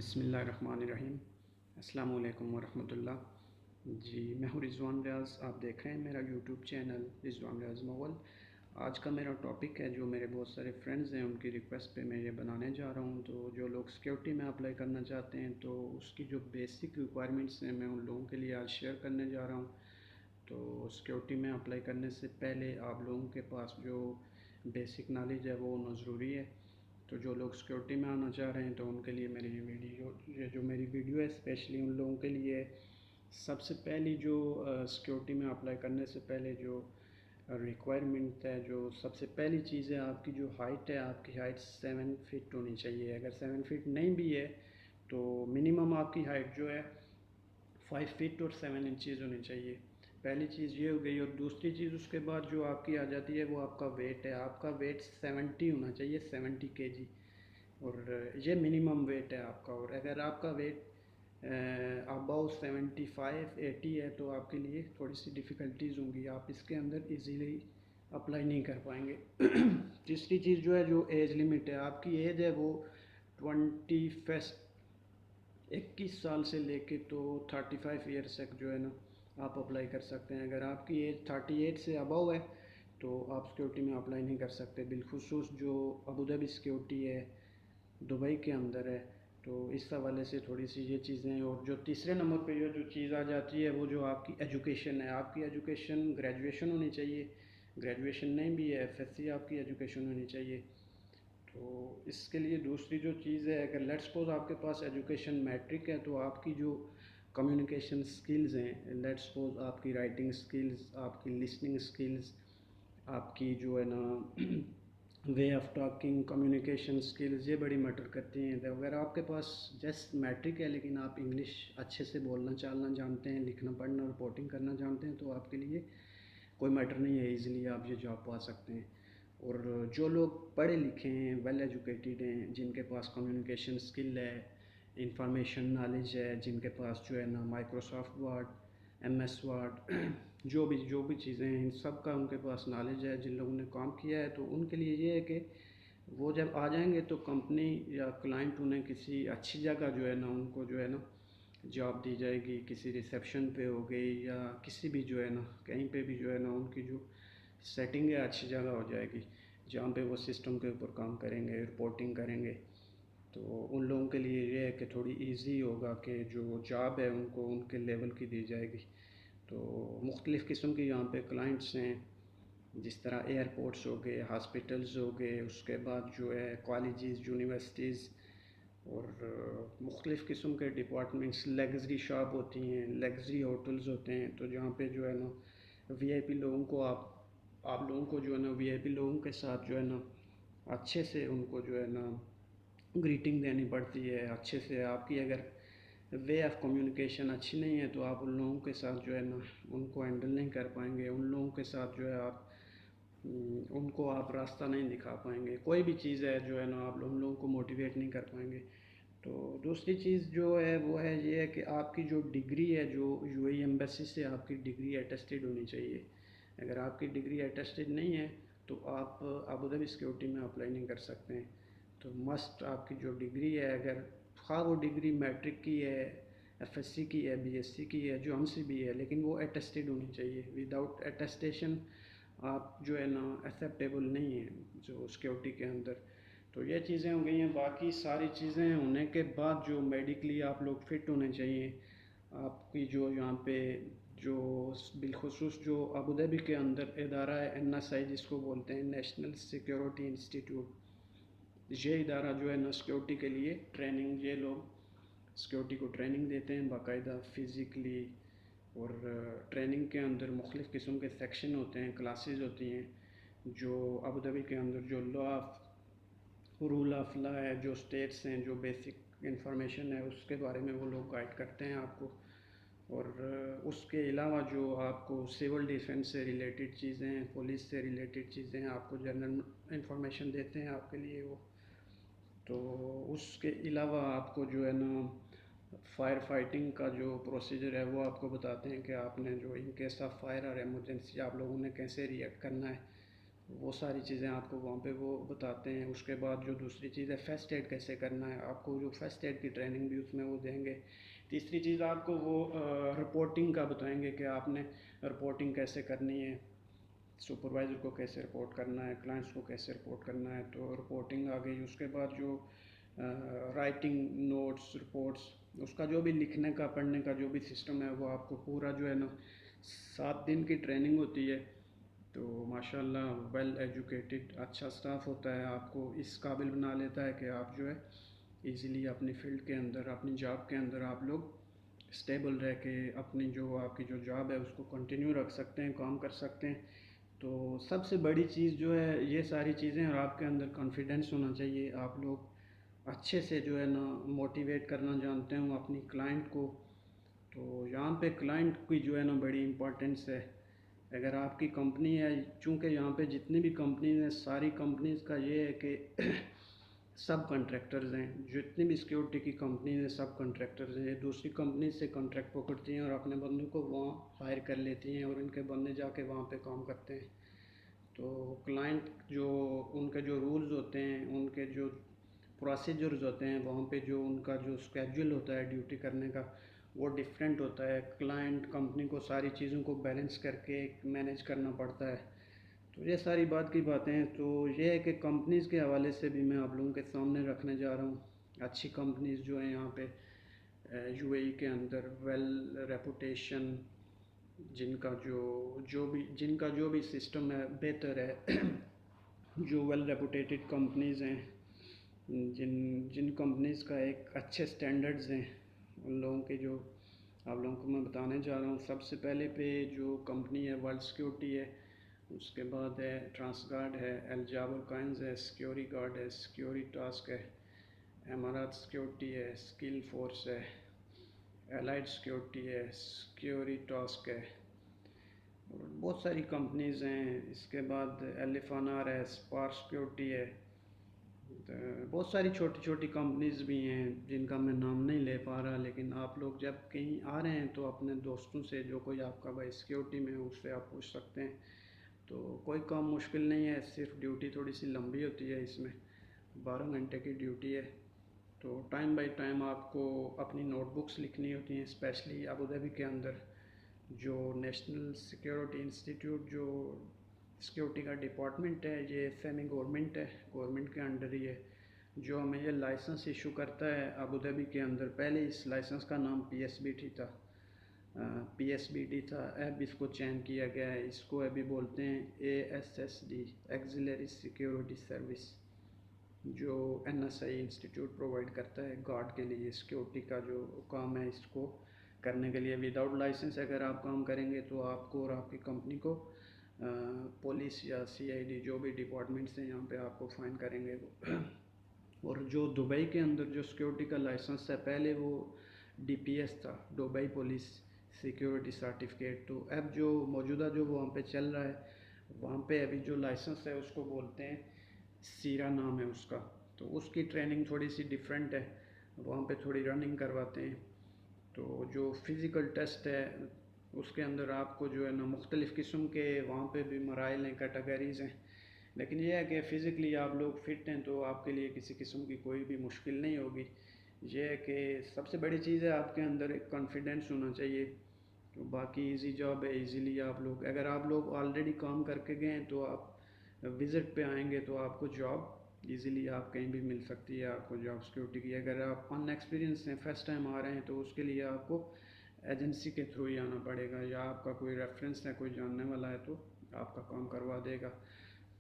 بسم اللہ الرحمن الرحیم۔ السلام علیکم ورحمۃ اللہ۔ جی میں ہوں رضوان ریاض، آپ دیکھ رہے ہیں میرا یوٹیوب چینل رضوان ریاض مغل۔ آج کا میرا ٹاپک ہے جو میرے بہت سارے فرینڈز ہیں ان کی ریکویسٹ پہ میں یہ بنانے جا رہا ہوں۔ تو جو لوگ سیکیورٹی میں اپلائی کرنا چاہتے ہیں تو اس کی جو بیسک ریکوائرمنٹس ہیں میں ان لوگوں کے لیے آج شیئر کرنے جا رہا ہوں۔ تو سیکیورٹی میں اپلائی کرنے سے پہلے آپ لوگوں کے پاس جو بیسک نالج ہے وہ ہونا ضروری ہے۔ تو جو لوگ سیکیورٹی میں آنا چاہ رہے ہیں تو ان کے لیے میری میری ویڈیو ہے اسپیشلی ان لوگوں کے لیے۔ سب سے پہلی جو سیکیورٹی میں اپلائی کرنے سے پہلے جو ریکوائرمنٹ ہے، جو سب سے پہلی چیز ہے آپ کی جو ہائٹ ہے، آپ کی ہائٹ 7 فٹ ہونی چاہیے۔ اگر 7 فٹ نہیں بھی ہے تو منیمم آپ کی ہائٹ جو ہے 5 فٹ اور 7 انچیز ہونی چاہیے۔ پہلی چیز یہ ہو گئی، اور دوسری چیز اس کے بعد جو آپ کی آ جاتی ہے وہ آپ کا ویٹ ہے۔ آپ کا ویٹ 70 ہونا چاہیے، 70 kg، اور یہ منیمم ویٹ ہے آپ کا۔ اور اگر آپ کا ویٹ اباؤ 75-80 ہے تو آپ کے لیے تھوڑی سی ڈیفیکلٹیز ہوں گی، آپ اس کے اندر ایزیلی اپلائی نہیں کر پائیں گے۔ تیسری چیز جو ہے جو ایج لمٹ ہے، آپ کی ایج ہے وہ 21 سال سے لے کے تو 35 ایئرس تک جو ہے نا آپ اپلائی کر سکتے ہیں۔ اگر آپ کی ایج 38 سے اباؤ ہے تو آپ سیکیورٹی میں اپلائی نہیں کر سکتے، بالخصوص جو ابوظہبی سیکیورٹی ہے دبئی کے اندر ہے۔ تو اس حوالے سے تھوڑی سی یہ چیزیں، اور جو تیسرے نمبر پہ جو چیز آ جاتی ہے وہ جو آپ کی ایجوکیشن ہے۔ آپ کی ایجوکیشن گریجویشن ہونی چاہیے، گریجویشن نہیں بھی ہے FSc آپ کی ایجوکیشن ہونی چاہیے۔ تو اس کے لیے دوسری جو چیز ہے، اگر لیٹ سپوز آپ کے پاس ایجوکیشن میٹرک ہے تو آپ کی جو کمیونیکیشن سکلز ہیں، لیٹ سپوز آپ کی رائٹنگ سکلز، آپ کی لسننگ سکلز، آپ کی جو ہے نا way of talking, communication skills, یہ بڑی میٹر کرتی ہیں۔ اگر آپ کے پاس جسٹ میٹرک ہے لیکن آپ انگلش اچھے سے بولنا چالنا جانتے ہیں، لکھنا پڑھنا رپورٹنگ کرنا جانتے ہیں تو آپ کے لیے کوئی میٹر نہیں ہے، ایزیلی آپ یہ جاب پا سکتے ہیں۔ اور جو لوگ پڑھے لکھے ہیں، ویل ایجوکیٹڈ ہیں، جن کے پاس کمیونیکیشن سکل ہے، انفارمیشن نالج ہے، جن کے پاس جو ہے نا مائکروسافٹ ورڈ، MS ورڈ، جو بھی چیزیں ہیں ان سب کا ان کے پاس نالج ہے، جن لوگوں نے کام کیا ہے، تو ان کے لیے یہ ہے کہ وہ جب آ جائیں گے تو کمپنی یا کلائنٹ انہیں کسی اچھی جگہ جو ہے نا ان کو جو ہے نا جاب دی جائے گی، کسی ریسیپشن پہ ہو گئی یا کسی بھی جو ہے نا کہیں پہ بھی جو ہے نا ان کی جو سیٹنگ ہے اچھی جگہ ہو جائے گی جہاں پہ وہ سسٹم کے اوپر کام کریں گے، رپورٹنگ کریں گے۔ تو ان لوگوں کے لیے یہ ہے کہ تھوڑی ایزی ہوگا کہ جو جاب ہے ان کو ان کے لیول کی دی جائے گی۔ تو مختلف قسم کی یہاں پہ کلائنٹس ہیں، جس طرح ایئرپورٹس ہو گئے، ہاسپٹلز ہو گئے، اس کے بعد جو ہے کالجز، یونیورسٹیز، اور مختلف قسم کے ڈپارٹمنٹس، لیگزری شاپ ہوتی ہیں، لیگزری ہوٹلز ہوتے ہیں، تو جہاں پہ جو ہے نا VIP لوگوں کو آپ لوگوں کو جو ہے نا VIP لوگوں کے ساتھ جو ہے نا اچھے سے ان کو جو ہے نا گریٹنگ دینی پڑتی ہے اچھے سے۔ آپ کی اگر وے آف کمیونیکیشن اچھی نہیں ہے تو آپ ان لوگوں کے ساتھ جو ہے نا ان کو ہینڈل نہیں کر پائیں گے، ان لوگوں کے ساتھ جو ہے ان کو آپ راستہ نہیں دکھا پائیں گے، کوئی بھی چیز ہے جو ہے نا آپ ان لوگوں کو موٹیویٹ نہیں کر پائیں گے۔ تو دوسری چیز جو ہے وہ ہے یہ ہے کہ آپ کی جو ڈگری ہے، جو UAE ایمبیسی سے آپ کی ڈگری اٹیسٹڈ ہونی چاہیے۔ اگر آپ کی ڈگری اٹیسٹڈ نہیں ہے تو آپ ابوظہبی سیکیورٹی میں اپلائی نہیں کر سکتے ہیں۔ تو مسٹ آپ کی جو ڈگری ہے، اگر خواہ وہ ڈگری میٹرک کی ہے، FSc کی ہے، BSc کی ہے، جو ہم سے بھی ہے، لیکن وہ اٹیسٹڈ ہونی چاہیے۔ وداؤٹ اٹیسٹیشن آپ جو ہے نا ایکسیپٹیبل نہیں ہیں جو سیکیورٹی کے اندر۔ تو یہ چیزیں ہو گئی ہیں۔ باقی ساری چیزیں ہونے کے بعد جو میڈیکلی آپ لوگ فٹ ہونے چاہیے، آپ کی جو یہاں پہ جو بالخصوص جو ابوظہبی کے اندر ادارہ ہے NSI جس کو بولتے ہیں، نیشنل سیکیورٹی انسٹیٹیوٹ، یہ ادارہ جو ہے نا سیکیورٹی کے لیے ٹریننگ، یہ لوگ سیکیورٹی کو ٹریننگ دیتے ہیں باقاعدہ فزیکلی، اور ٹریننگ کے اندر مختلف قسم کے سیکشن ہوتے ہیں، کلاسز ہوتی ہیں، جو ابوظہبی کے اندر جو رول آف لا ہے، جو اسٹیٹس ہیں، جو بیسک انفارمیشن ہے اس کے بارے میں وہ لوگ گائیڈ کرتے ہیں آپ کو۔ اور اس کے علاوہ جو آپ کو سول ڈیفنس سے ریلیٹڈ چیزیں، پولیس سے ریلیٹڈ چیزیں آپ کو جنرل انفارمیشن دیتے ہیں آپ کے لیے وہ۔ تو اس کے علاوہ آپ کو جو ہے نا فائر فائٹنگ کا جو پروسیجر ہے وہ آپ کو بتاتے ہیں کہ آپ نے جو ان کیس آف فائر اور ایمرجنسی آپ لوگوں نے کیسے ریئیکٹ کرنا ہے، وہ ساری چیزیں آپ کو وہاں پہ وہ بتاتے ہیں. اس کے بعد جو دوسری چیز ہے فیسٹ ایڈ کیسے کرنا ہے آپ کو جو فیسٹ ایڈ کی ٹریننگ بھی اس میں وہ دیں گے. تیسری چیز آپ کو وہ رپورٹنگ کا بتائیں گے کہ آپ نے رپورٹنگ کیسے کرنی ہے, سپروائزر کو کیسے رپورٹ کرنا ہے, کلائنٹس کو کیسے رپورٹ کرنا ہے. تو رپورٹنگ آ گئی. اس کے بعد جو رائٹنگ نوٹس رپورٹس اس کا جو بھی لکھنے کا پڑھنے کا جو بھی سسٹم ہے وہ آپ کو پورا جو ہے نا 7 دن کی ٹریننگ ہوتی ہے. تو ماشاء اللہ ویل ایجوکیٹڈ اچھا اسٹاف ہوتا ہے, آپ کو اس قابل بنا لیتا ہے کہ آپ جو ہے ایزیلی اپنی فیلڈ کے اندر اپنی جاب کے اندر آپ لوگ اسٹیبل رہ کے اپنی جو آپ کی جو جاب ہے اس کو کنٹینیو رکھ سکتے ہیں, کام کر سکتے ہیں. تو سب سے بڑی چیز جو ہے یہ ساری چیزیں, اور آپ کے اندر کانفیڈینس ہونا چاہیے. آپ لوگ اچھے سے جو ہے نا موٹیویٹ کرنا جانتے ہوں اپنی کلائنٹ کو. تو یہاں پہ کلائنٹ کی جو ہے نا بڑی امپورٹنس ہے. اگر آپ کی کمپنی ہے, چونکہ یہاں پہ جتنی بھی کمپنیز ہیں ساری کمپنیز کا یہ ہے کہ سب کنٹریکٹرز ہیں. جتنی بھی سیکیورٹی کی کمپنیز ہیں سب کنٹریکٹرز ہیں. یہ دوسری کمپنیز سے کنٹریکٹ پکڑتی ہیں اور اپنے بندوں کو وہاں ہائر کر لیتی ہیں اور ان کے بندے جا کے وہاں پہ کام کرتے ہیں. تو کلائنٹ جو ان کے جو رولز ہوتے ہیں, ان کے جو پروسیجرز ہوتے ہیں, وہاں پہ جو ان کا جو اسکیجول ہوتا ہے ڈیوٹی کرنے کا وہ ڈفرینٹ ہوتا ہے. کلائنٹ کمپنی کو ساری چیزوں کو بیلنس کر کے مینیج کرنا پڑتا ہے. تو یہ ساری بات کی باتیں ہیں. تو یہ ہے کہ کمپنیز کے حوالے سے بھی میں آپ لوگوں کے سامنے رکھنے جا رہا ہوں. اچھی کمپنیز جو ہیں یہاں پہ یو اے ای کے اندر ویل ریپوٹیشن, جن کا جو بھی سسٹم ہے بہتر ہے, جو ویل ریپوٹیٹڈ کمپنیز ہیں, جن کمپنیز کا ایک اچھے سٹینڈرڈز ہیں, ان لوگوں کے جو آپ لوگوں کو میں بتانے جا رہا ہوں. سب سے پہلے پہ جو کمپنی ہے ورلڈ سیکیورٹی ہے, اس کے بعد ہے ٹرانس گارڈ ہے, الجابر کائنز ہے, سیکیوری گارڈ ہے, سیکیوری ٹاسک ہے, امارات سیکیورٹی ہے, اسکل فورس ہے, الائڈ سیکیورٹی ہے, سیکیوری ٹاسک ہے, اور بہت ساری کمپنیز ہیں. اس کے بعد ایلیفانار ہے, اسپار سیکیورٹی ہے. بہت ساری چھوٹی چھوٹی کمپنیز بھی ہیں جن کا میں نام نہیں لے پا رہا, لیکن آپ لوگ جب کہیں آ رہے ہیں تو اپنے دوستوں سے جو کوئی آپ کا بھائی سیکیورٹی میں ہو اس سے آپ پوچھ سکتے ہیں. تو کوئی کام مشکل نہیں ہے, صرف ڈیوٹی تھوڑی سی لمبی ہوتی ہے. اس میں 12 گھنٹے کی ڈیوٹی ہے. تو ٹائم بائی ٹائم آپ کو اپنی نوٹ بکس لکھنی ہوتی ہیں. اسپیشلی ابوظہبی کے اندر جو نیشنل سیکیورٹی انسٹیٹیوٹ جو سیکیورٹی کا ڈپارٹمنٹ ہے, یہ سیمی گورنمنٹ ہے, گورنمنٹ کے انڈر ہی ہے, جو ہمیں یہ لائسنس ایشو کرتا ہے ابوظہبی کے اندر. پہلے اس لائسنس کا نام پی ایس بی ٹی تھا, پی ایس بی ڈی تھا. اب اس کو چینج کیا گیا ہے, اس کو ابھی بولتے ہیں A S S D, auxiliary security service, جو N S I institute provide کرتا ہے گارڈ کے لیے. سیکیورٹی کا جو کام ہے اس کو کرنے کے لیے وداؤٹ لائسنس اگر آپ کام کریں گے تو آپ کو اور آپ کی کمپنی کو پولیس یا سی آئی ڈی جو بھی ڈپارٹمنٹس ہیں یہاں پہ آپ کو فائن کریں گے. اور جو دبئی کے اندر جو سیکیورٹی کا لائسنس ہے, پہلے وہ ڈی پی ایس تھا, دبئی پولیس سیکیورٹی سرٹیفکیٹ. تو اب جو موجودہ جو وہاں پہ چل رہا ہے, وہاں پہ ابھی جو لائسنس ہے اس کو بولتے ہیں سیرا نام ہے اس کا. تو اس کی ٹریننگ تھوڑی سی ڈفرینٹ ہے, وہاں پہ تھوڑی رننگ کرواتے ہیں. تو جو فزیکل ٹیسٹ ہے اس کے اندر آپ کو جو ہے نا مختلف قسم کے وہاں پہ بھی مراحل ہیں, کیٹیگریز ہیں, لیکن یہ ہے کہ فزیکلی آپ لوگ فٹ ہیں تو آپ کے لیے کسی قسم کی کوئی بھی مشکل نہیں ہوگی. یہ ہے کہ سب سے بڑی چیز ہے آپ کے اندر ایک کانفیڈینس ہونا چاہیے. تو باقی ایزی جاب ہے, ایزیلی آپ لوگ اگر آپ لوگ آلریڈی کام کر کے گئے ہیں تو آپ وزٹ پہ آئیں گے تو آپ کو جاب ایزیلی آپ کہیں بھی مل سکتی ہے. آپ کو جاب سیکیورٹی کی اگر آپ ان ایکسپیرینس ہیں, فرسٹ ٹائم آ رہے ہیں, تو اس کے لیے آپ کو ایجنسی کے تھرو ہی آنا پڑے گا, یا آپ کا کوئی ریفرنس ہے, کوئی جاننے والا ہے تو آپ کا کام کروا دے گا.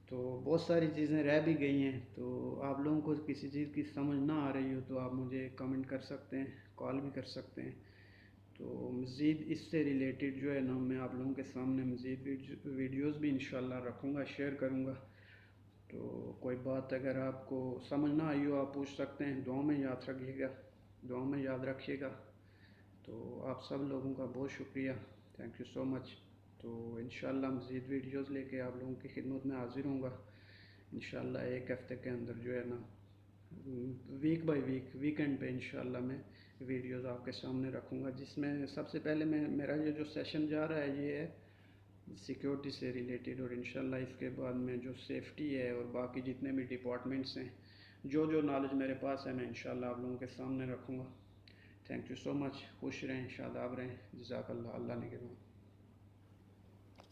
تو بہت ساری چیزیں رہ بھی گئی ہیں. تو آپ لوگوں کو کسی چیز کی سمجھ نہ آ رہی ہو تو آپ مجھے کمنٹ کر سکتے ہیں, کال بھی کر سکتے ہیں. تو مزید اس سے ریلیٹڈ جو ہے نا میں آپ لوگوں کے سامنے مزید ویڈیوز بھی انشاءاللہ رکھوں گا, شیئر کروں گا. تو کوئی بات اگر آپ کو سمجھ نہ آئی ہو آپ پوچھ سکتے ہیں. دعاؤں میں یاد رکھیے گا, دعاؤں میں یاد رکھیے گا. تو آپ سب لوگوں کا بہت شکریہ, تھینک یو سو مچ. تو انشاءاللہ مزید ویڈیوز لے کے آپ لوگوں کی خدمت میں حاضر ہوں گا انشاءاللہ. ایک ہفتے کے اندر جو ہے نا ویک بائی ویک ویکینڈ پہ انشاءاللہ میں ویڈیوز آپ کے سامنے رکھوں گا, جس میں سب سے پہلے میرا یہ جو سیشن جا رہا ہے یہ ہے سیکیورٹی سے ریلیٹڈ، اور انشاءاللہ اس کے بعد میں جو سیفٹی ہے اور باقی جتنے بھی ڈپارٹمنٹس ہیں، جو نالج میرے پاس ہے میں انشاءاللہ آپ لوگوں کے سامنے رکھوں گا۔ تھینک یو سو مچ، خوش رہیں، شاداب رہیں، جزاک اللہ، اللہ نگہبان۔